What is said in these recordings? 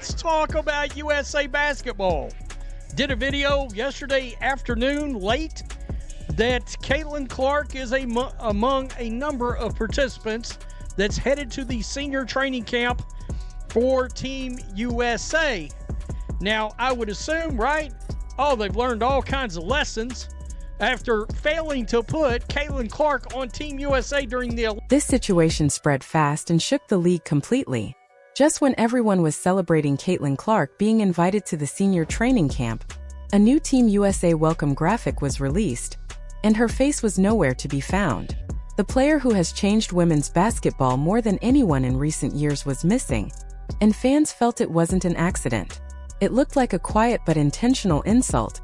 Let's talk about USA basketball. Did a video yesterday afternoon late that Caitlin Clark is among a number of participants that's headed to the senior training camp for Team USA. Now, I would assume, right? Oh, they've learned all kinds of lessons after failing to put Caitlin Clark on Team USA during the Olympics. This situation spread fast and shook the league completely. Just when everyone was celebrating Caitlin Clark being invited to the senior training camp, a new Team USA welcome graphic was released, and her face was nowhere to be found. The player who has changed women's basketball more than anyone in recent years was missing, and fans felt it wasn't an accident. It looked like a quiet but intentional insult,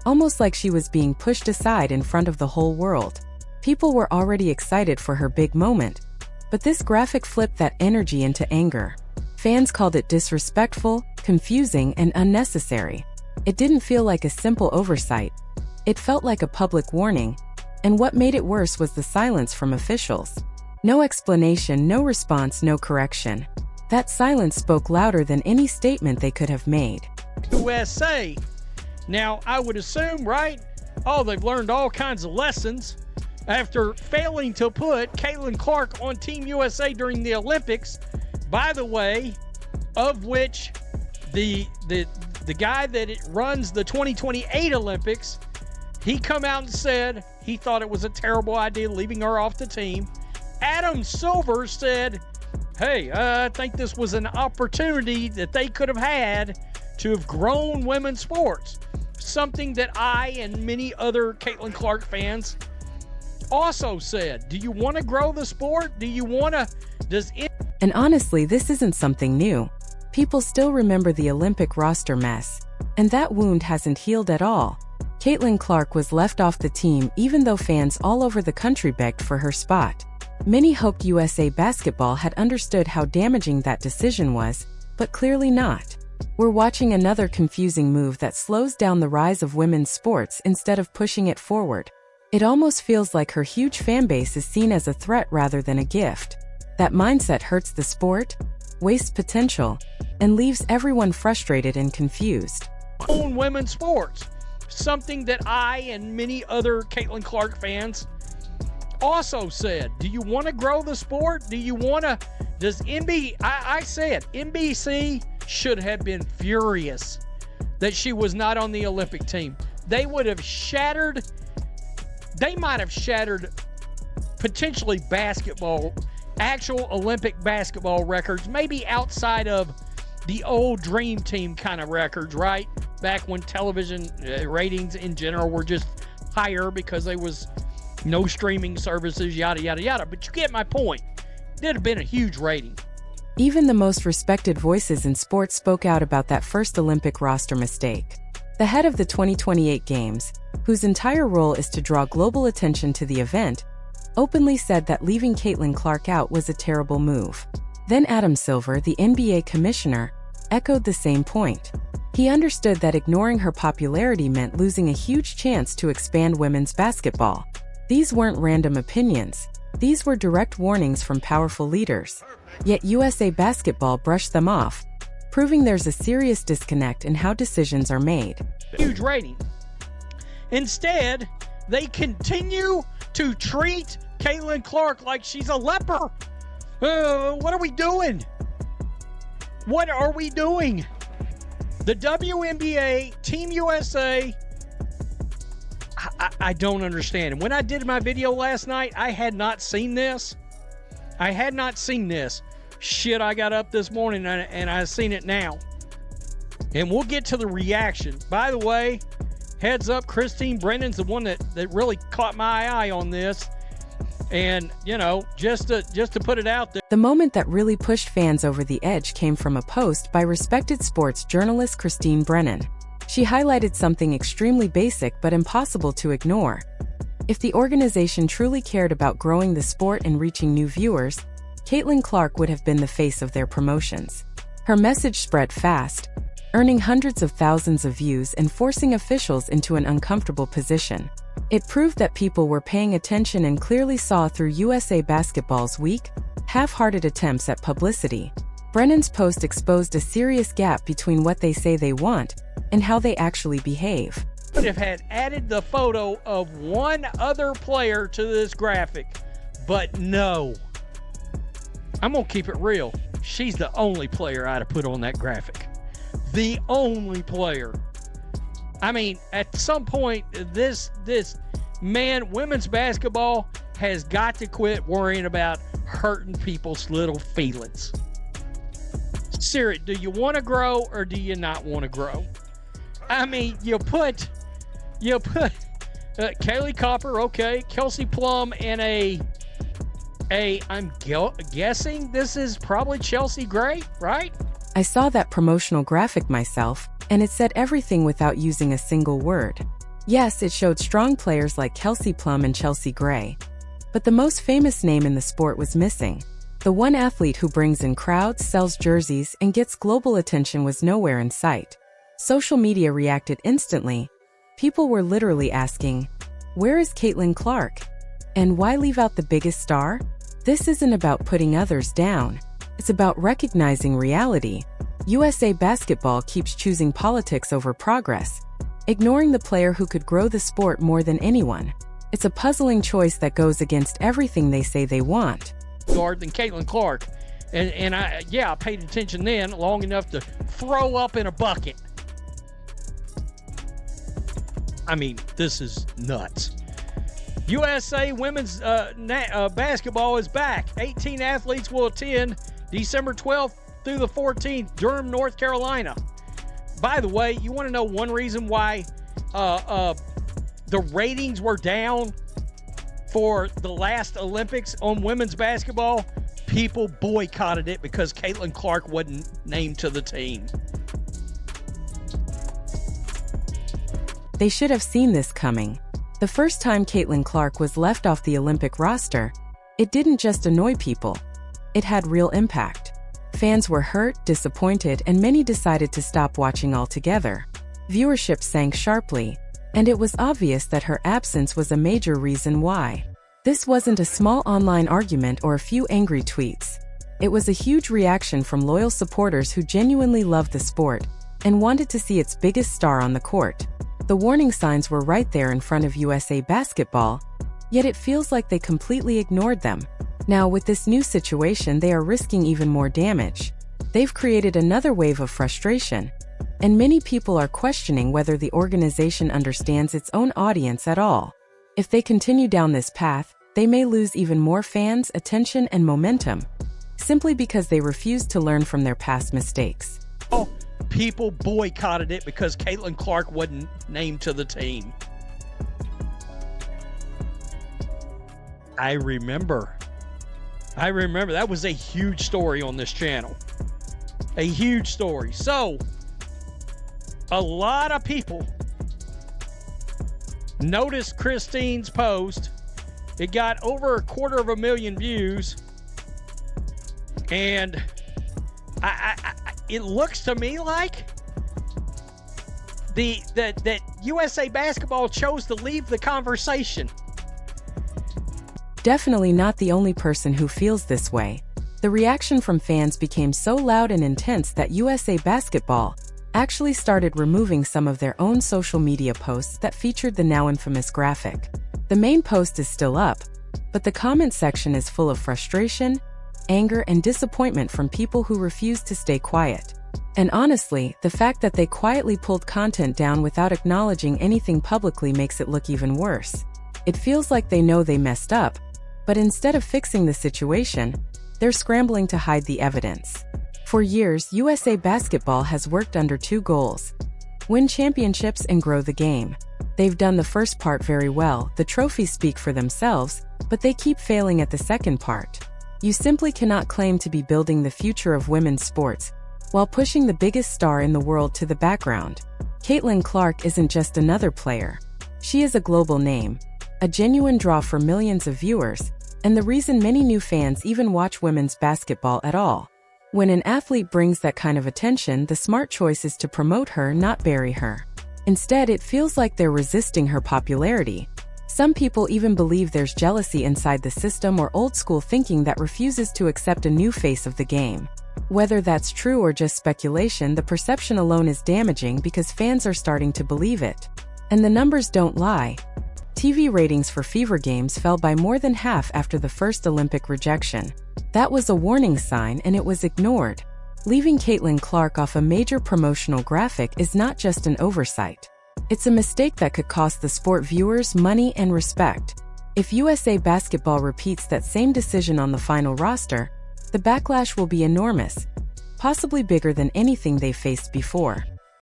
almost like she was being pushed aside in front of the whole world. People were already excited for her big moment, but this graphic flipped that energy into anger. Fans called it disrespectful, confusing, and unnecessary. It didn't feel like a simple oversight. It felt like a public warning, and what made it worse was the silence from officials. No explanation, no response, no correction. That silence spoke louder than any statement they could have made. USA. Now, I would assume, right? Oh, they've learned all kinds of lessons after failing to put Caitlin Clark on Team USA during the Olympics. By the way, of which the guy that runs the 2028 Olympics, he come out and said he thought it was a terrible idea leaving her off the team. Adam Silver said, hey, I think this was an opportunity that they could have had to have grown women's sports. Something that I and many other Caitlin Clark fans also said. Do you want to grow the sport? Do you want to... And honestly, this isn't something new. People still remember the Olympic roster mess, and that wound hasn't healed at all. Caitlin Clark was left off the team even though fans all over the country begged for her spot. Many hoped USA basketball had understood how damaging that decision was, but clearly not. We're watching another confusing move that slows down the rise of women's sports instead of pushing it forward. It almost feels like her huge fan base is seen as a threat rather than a gift. That mindset hurts the sport, wastes potential, and leaves everyone frustrated and confused. Own women's sports. Something that I and many other Caitlin Clark fans also said. Do you want to grow the sport? Do you want to... I said NBC should have been furious that she was not on the Olympic team. They would have shattered... They might have shattered potentially basketball, actual Olympic basketball records, maybe outside of the old Dream Team kind of records, right? Back when television ratings in general were just higher because there was no streaming services, yada, yada, yada. But you get my point. It'd have been a huge rating. Even the most respected voices in sports spoke out about that first Olympic roster mistake. The head of the 2028 Games, whose entire role is to draw global attention to the event, openly said that leaving Caitlin Clark out was a terrible move. Then Adam Silver, the NBA commissioner, echoed the same point. He understood that ignoring her popularity meant losing a huge chance to expand women's basketball. These weren't random opinions. These were direct warnings from powerful leaders. Yet USA Basketball brushed them off, proving there's a serious disconnect in how decisions are made. Huge rating. Instead, they continue to treat Caitlin Clark like she's a leper. What are we doing? What are we doing? The WNBA, Team USA, I don't understand. And when I did my video last night, I had not seen this. Shit, I got up this morning and I seen it now. And we'll get to the reaction. By the way, heads up, Christine Brennan's the one that really caught my eye on this. And, you know, just to put it out there. The moment that really pushed fans over the edge came from a post by respected sports journalist Christine Brennan. She highlighted something extremely basic but impossible to ignore. If the organization truly cared about growing the sport and reaching new viewers, Caitlin Clark would have been the face of their promotions. Her message spread fast, earning hundreds of thousands of views and forcing officials into an uncomfortable position. It proved that people were paying attention and clearly saw through USA Basketball's weak, half-hearted attempts at publicity. Brennan's post exposed a serious gap between what they say they want and how they actually behave. Could have had added the photo of one other player to this graphic, but no. I'm going to keep it real. She's the only player I'd have put on that graphic. The only player. I mean, at some point, this women's basketball has got to quit worrying about hurting people's little feelings. Siri, do you want to grow or do you not want to grow? I mean, you put Kaylee Copper, okay, Kelsey Plum, and I'm guessing this is probably Chelsea Gray, right? I saw that promotional graphic myself, and it said everything without using a single word. Yes, it showed strong players like Kelsey Plum and Chelsea Gray. But the most famous name in the sport was missing. The one athlete who brings in crowds, sells jerseys, and gets global attention was nowhere in sight. Social media reacted instantly. People were literally asking, "Where is Caitlin Clark? And why leave out the biggest star?" This isn't about putting others down. It's about recognizing reality. USA Basketball keeps choosing politics over progress, ignoring the player who could grow the sport more than anyone. It's a puzzling choice that goes against everything they say they want. Guard than Caitlin Clark. And I paid attention then long enough to throw up in a bucket. I mean, this is nuts. USA women's basketball is back. 18 athletes will attend December 12th through the 14th, Durham, North Carolina. By the way, you want to know one reason why the ratings were down for the last Olympics on women's basketball? People boycotted it because Caitlin Clark wasn't named to the team. They should have seen this coming. The first time Caitlin Clark was left off the Olympic roster, it didn't just annoy people. It had real impact. Fans were hurt, disappointed, and many decided to stop watching altogether. Viewership sank sharply, and it was obvious that her absence was a major reason why. This wasn't a small online argument or a few angry tweets. It was a huge reaction from loyal supporters who genuinely loved the sport and wanted to see its biggest star on the court. The warning signs were right there in front of USA Basketball, yet it feels like they completely ignored them. Now, with this new situation, they are risking even more damage. They've created another wave of frustration, and many people are questioning whether the organization understands its own audience at all. If they continue down this path, they may lose even more fans, attention, and momentum, simply because they refuse to learn from their past mistakes. People boycotted it because Caitlin Clark wasn't named to the team. I remember. That was a huge story on this channel. A huge story. So, a lot of people noticed Christine's post. It got over 250,000 views. And it looks to me like that USA Basketball chose to leave the conversation. Definitely not the only person who feels this way. The reaction from fans became so loud and intense that USA Basketball actually started removing some of their own social media posts that featured the now infamous graphic. The main post is still up, but the comment section is full of frustration, anger, and disappointment from people who refuse to stay quiet. And honestly, the fact that they quietly pulled content down without acknowledging anything publicly makes it look even worse. It feels like they know they messed up, but instead of fixing the situation, they're scrambling to hide the evidence. For years, USA Basketball has worked under two goals: win championships and grow the game. They've done the first part very well. The trophies speak for themselves, but they keep failing at the second part. You simply cannot claim to be building the future of women's sports while pushing the biggest star in the world to the background. Caitlin Clark isn't just another player. She is a global name, a genuine draw for millions of viewers, and the reason many new fans even watch women's basketball at all. When an athlete brings that kind of attention, the smart choice is to promote her, not bury her. Instead, it feels like they're resisting her popularity. Some people even believe there's jealousy inside the system or old-school thinking that refuses to accept a new face of the game. Whether that's true or just speculation, the perception alone is damaging because fans are starting to believe it. And the numbers don't lie. TV ratings for Fever Games fell by more than half after the first Olympic rejection. That was a warning sign, and it was ignored. Leaving Caitlin Clark off a major promotional graphic is not just an oversight. It's a mistake that could cost the sport viewers money and respect. If USA Basketball repeats that same decision on the final roster, the backlash will be enormous, possibly bigger than anything they faced before.